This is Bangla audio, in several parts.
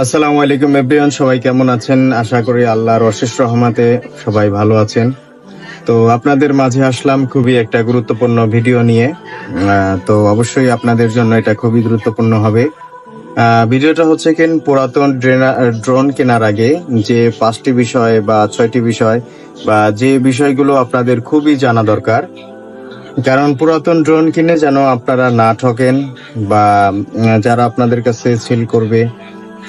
আসসালামু আলাইকুম এভরিওয়ান, সবাই কেমন আছেন? আশা করি আল্লাহর অশেষ রহমতে সবাই ভালো আছেন। তো আপনাদের মাঝে আসলাম খুবই একটা গুরুত্বপূর্ণ ভিডিও নিয়ে। তো অবশ্যই আপনাদের জন্য এটা খুবই গুরুত্বপূর্ণ হবে। ভিডিওটা হচ্ছে পুরাতন ড্রোন কেনার আগে যে 5টি বিষয় বা 6টি বিষয় বা যে বিষয়গুলো আপনাদের খুবই জানা দরকার। কারণ পুরাতন ড্রোন কিনে যেন আপনারা না ঠকেন বা যারা আপনাদের কাছে সেল করবে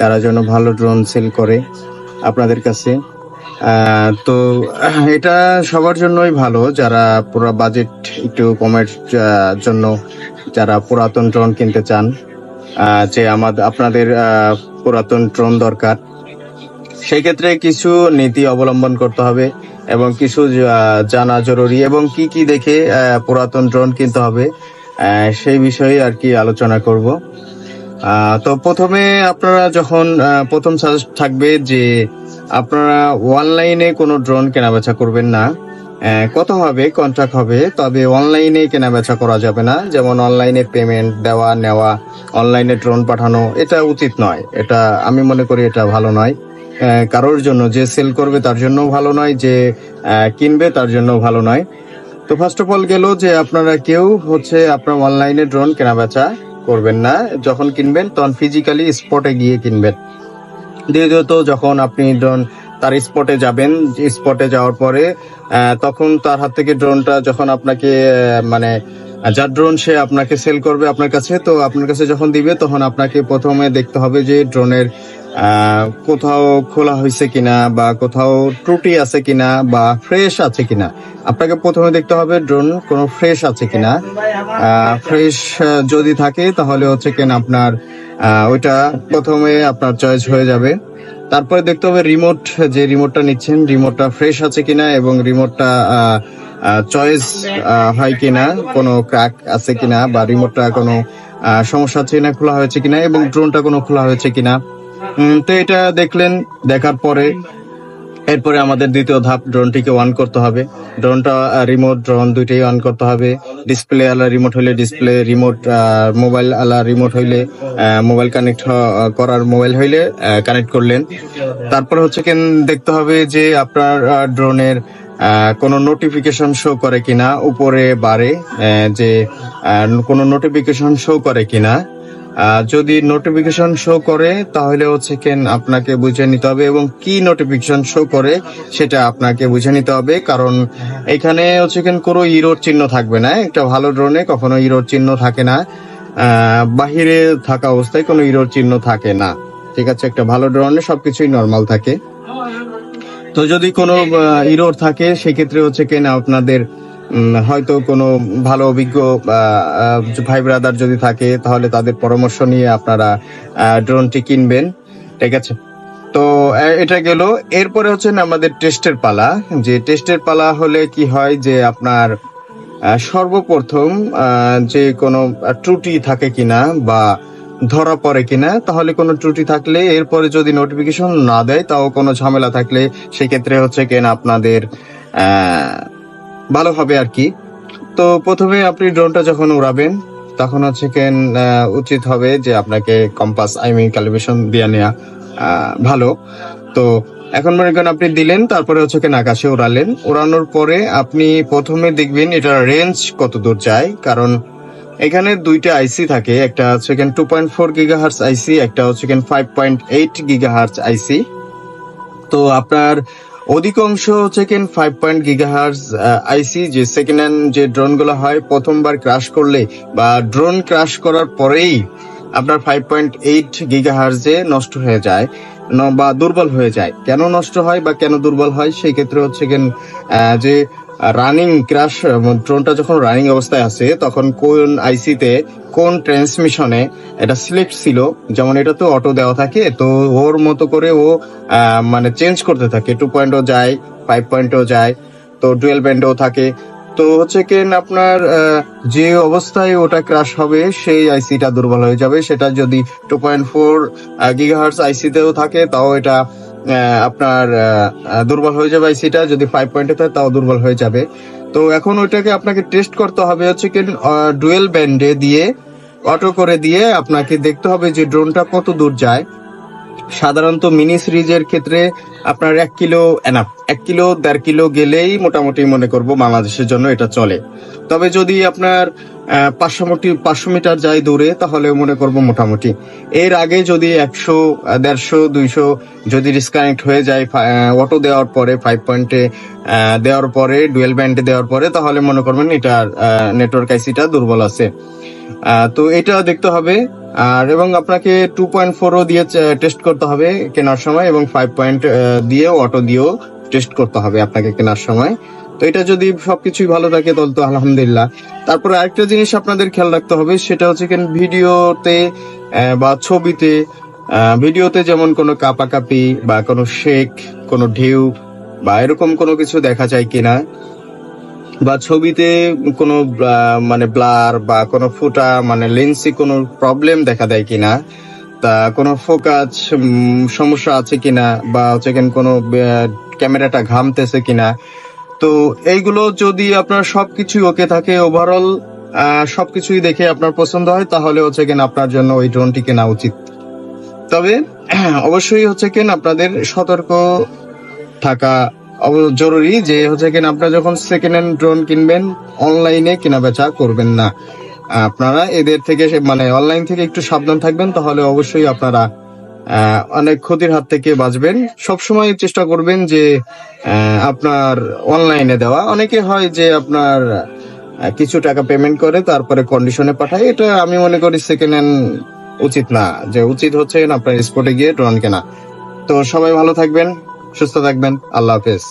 তারা যেন ভালো ড্রোন সেল করে আপনাদের কাছে। তো এটা সবার জন্যই ভালো, যারা পুরো বাজেট একটু কমের জন্য যারা পুরাতন ড্রোন কিনতে চান, যে আপনাদের পুরাতন ড্রোন দরকার, সেই ক্ষেত্রে কিছু নীতি অবলম্বন করতে হবে এবং কিছু জানা জরুরি এবং কি কি দেখে পুরাতন ড্রোন কিনতে হবে সেই বিষয়ে আর কি আলোচনা করব। তো প্রথমে আপনারা যখন প্রথম সাজেস্ট থাকবে যে আপনারা অনলাইনে কোনো ড্রোন কেনাবেচা করবেন না। কত হবে কন্ট্রাক্ট হবে, তবে অনলাইনে কেনাবেচা করা যাবে না। যেমন অনলাইনে পেমেন্ট দেওয়া নেওয়া, অনলাইনে ড্রোন পাঠানো, এটা উচিত নয়। এটা আমি মনে করি এটা ভালো নয় কারোর জন্য। যে সেল করবে তার জন্য ভালো নয়, যে কিনবে তার জন্য ভালো নয়। তো ফার্স্ট অফ অল গেল যে আপনারা কেউ আপনার অনলাইনে ড্রোন কেনাবেচা করবেন না। যখন কিনবেন তখন ফিজিক্যালি স্পটে গিয়ে কিনবেন। দ্বিতীয়ত, যখন আপনি ড্রোন তার স্পটে যাবেন, স্পটে যাওয়ার পরে তখন তার হাত থেকে ড্রোনটা যখন আপনাকে মানে যার ড্রোন সে আপনাকে সেল করবে আপনার কাছে, তো আপনার কাছে যখন দিবে তখন আপনাকে প্রথমে দেখতে হবে যে ড্রোনের কোথাও খোলা হয়েছে কিনা বা কোথাও ত্রুটি আছে কিনা বা ফ্রেশ আছে কিনা। আপনাকে প্রথমে দেখতে হবে ড্রোন কোনো ফ্রেশ আছে কিনা। ফ্রেশ যদি থাকে তাহলে আপনার ওইটা প্রথমে আপনার চয়েস হয়ে যাবে। তারপরে দেখতে হবে রিমোট, যে রিমোটটা নিচ্ছেন রিমোটটা ফ্রেশ আছে কিনা এবং রিমোটটা চয়েস হয় কিনা, কোনো ক্র্যাক আছে কিনা বা রিমোটটা কোনো সমস্যা আছে কিনা, খোলা হয়েছে কিনা এবং ড্রোনটা কোনো খোলা হয়েছে কিনা। তো এটা দেখলেন, দেখার পরে এরপরে আমাদের দ্বিতীয় ধাপ, ড্রোনটিকে অন করতে হবে। ড্রোনটা রিমোট ড্রোন দুইটাই অন করতে হবে। ডিসপ্লে আলা রিমোট হইলে ডিসপ্লে রিমোট, মোবাইল আলা রিমোট হইলে মোবাইল কানেক্ট করার মোবাইল হইলে কানেক্ট করলেন। তারপর দেখতে হবে যে আপনার ড্রোনের কোনো নোটিফিকেশন শো করে কিনা, উপরে বারে যে কোনো নোটিফিকেশন শো করে কিনা। যদি নোটিফিকেশন শো করে তাহলে আপনাকে বুঝে নিতে হবে, এবং কি নোটিফিকেশন শো করে সেটা আপনাকে বুঝে নিতে হবে। কারণ এখানে কোনো ইরোর চিহ্ন থাকবে না। একটা ভালো ড্রোনে কখনো ইরোর চিহ্ন থাকে না, বাহিরে থাকা অবস্থায় কোনো ইরোর চিহ্ন থাকে না। ঠিক আছে, একটা ভালো ড্রোনে সবকিছুই নর্মাল থাকে। তো যদি কোনো ইরোর থাকে সেক্ষেত্রে আপনাদের হয়তো কোনো ভালো অভিজ্ঞ ভাই ব্রাদার যদি থাকে তাহলে তাদের পরামর্শ নিয়ে আপনারা ড্রোনটি কিনবেন। ঠিক আছে, তো এটা গেল। এরপরে আমাদের টেস্টের পালা। যে টেস্টের পালা হলে কি হয় যে আপনার সর্বপ্রথম যে কোনো ত্রুটি থাকে কিনা বা ধরা পড়ে কিনা, তাহলে কোনো ত্রুটি থাকলে এরপরে যদি নোটিফিকেশন না দেয় তাও কোনো ঝামেলা থাকলে সেক্ষেত্রে আপনাদের ভালো হবে আর কি। তো প্রথমে আপনি ড্রোনটা যখন উড়াবেন তখন উচিত হবে যে আপনাকে কম্পাস ক্যালিব্রেশন দিয়ে নেওয়া ভালো। তো এখন মনে করেন আপনি দিলেন, তারপরে আকাশে উড়ালেন। উড়ানোর পরে আপনি প্রথমে দেখবেন এটা রেঞ্জ কত দূর যায়। কারণ এখানে দুইটা আইসি থাকে, একটা 2.4 গিগাহার্টজ আইসি, একটা 5.8 গিগাহার্টজ আইসি। তো আপনার অধিকাংশ 5 গিগাহার্টজ আইসি, যে সেকেন্ড হ্যান্ড যে ড্রোন গুলো হয় প্রথমবার ক্রাশ করলে বা ড্রোন ক্রাশ করার পরেই আপনার 5.8 গিগাহার্টজে নষ্ট হয়ে যায় বা দুর্বল হয়ে যায়। কেন নষ্ট হয় বা কেন দুর্বল হয়, সেই ক্ষেত্রে যে রানিং ক্রাশ, ড্রোনটা যখন রানিং অবস্থায় আছে তখন কোন আইসিতে কোন ট্রান্সমিশনে এটা সিলেক্ট ছিল। যেমন এটা তো অটো দেওয়া থাকে, তো ওর মতো করে ও মানে চেঞ্জ করতে থাকে। 2.0 যায়, 5.0 যায়, তো ডুয়েল ব্যান্ডও থাকে। তো আপনার যে অবস্থায় ওটা ক্রাশ হবে সেই আইসিটা দুর্বল হয়ে যাবে। সেটা যদি 2.4 গিগাহার্টজ আইসিতেও থাকে তাও এটা আপনার দুর্বল হয়ে যাবে। আইসিটা যদি 5.0 থাকে তাও দুর্বল হয়ে যাবে। তো এখন ওইটাকে আপনাকে টেস্ট করতে হবে ডুয়েল ব্যান্ডে দিয়ে, অটো করে দিয়ে আপনাকে দেখতে হবে যে ড্রোনটা কত দূর যায়। সাধারণত মিনি সিরিজের ক্ষেত্রে আপনার 1 কিলো এনাফ, 1 কিলো 1.5 কিলো গেলেই মোটামুটি মনে করব বাংলাদেশের জন্য এটা চলে। তবে যদি আপনার 500 মিটার যায় দূরে, তাহলে মনে করব মোটামুটি। এর আগে যদি 100, 150, 200 যদি ডিসকানেক্ট হয়ে যায় অটো দেওয়ার পরে, 5 পয়েন্টে দেওয়ার পরে, ডুয়েল ব্যান্ডে দেওয়ার পরে, তাহলে মনে করবেন এটার নেটওয়ার্ক আইসিটা দুর্বল আছে। তো এটা দেখতে হবে। আর এবং আপনাকে 2.4 দিয়ে টেস্ট করতে হবে কেনার সময়, এবং 5 পয়েন্ট দিয়েও অটো দিয়েও টেস্ট করতে হবে আপনাকে কেনার সময়। তো এটা যদি সবকিছুই ভালো থাকে তাহলে তো আলহামদুলিল্লাহ। তারপরে আরেকটা জিনিস আপনাদের খেয়াল রাখতে হবে, সেটা হচ্ছে ভিডিওতে বা ছবিতে, ভিডিওতে যেমন কোনো কাপাকাপি বা কোনো শেক, কোনো ঢেউ বা এরকম কোনো কিছু দেখা যায় কিনা, বা ছবিতে কোনো মানে ব্লার বা কোনো ফুটা, মানে লেন্সে কোনো প্রবলেম দেখা দেয় কিনা, তা কোনো ফোকাস সমস্যা আছে কিনা, বা হচ্ছে কোনো ক্যামেরাটা ঘামতেছে কিনা। তো এইগুলো যদি আপনার সবকিছুই ওকে থাকে, ওভারঅল সবকিছুই দেখে আপনার পছন্দ হয়, তাহলে হচ্ছে আপনার জন্য ওই ড্রোনটি কেনা উচিত। তবে অবশ্যই হচ্ছে আপনাদের সতর্ক থাকা জরুরি, যে হচ্ছে আপনারা যখন সেকেন্ড হ্যান্ড ড্রোন কিনবেন, অনলাইনে কেনা বেচা করবেন না। আপনারা এদের থেকে মানে অনলাইন থেকে একটু সাবধান থাকবেন, তাহলে অবশ্যই আপনারা অনেক ক্ষতির হাত থেকে বাঁচবেন। সবসময় চেষ্টা করবেন যে আপনার অনলাইনে দেওয়া। অনেকে হয় যে আপনার কিছু টাকা পেমেন্ট করে তারপরে কন্ডিশনে পাঠায়, এটা আমি মনে করি সেকেন্ড হ্যান্ড উচিত না। যে উচিত হচ্ছে আপনার স্পটে গিয়ে ড্রোন কেনা। তো সবাই ভালো থাকবেন, সুস্থ থাকবেন, আল্লাহ হাফেজ।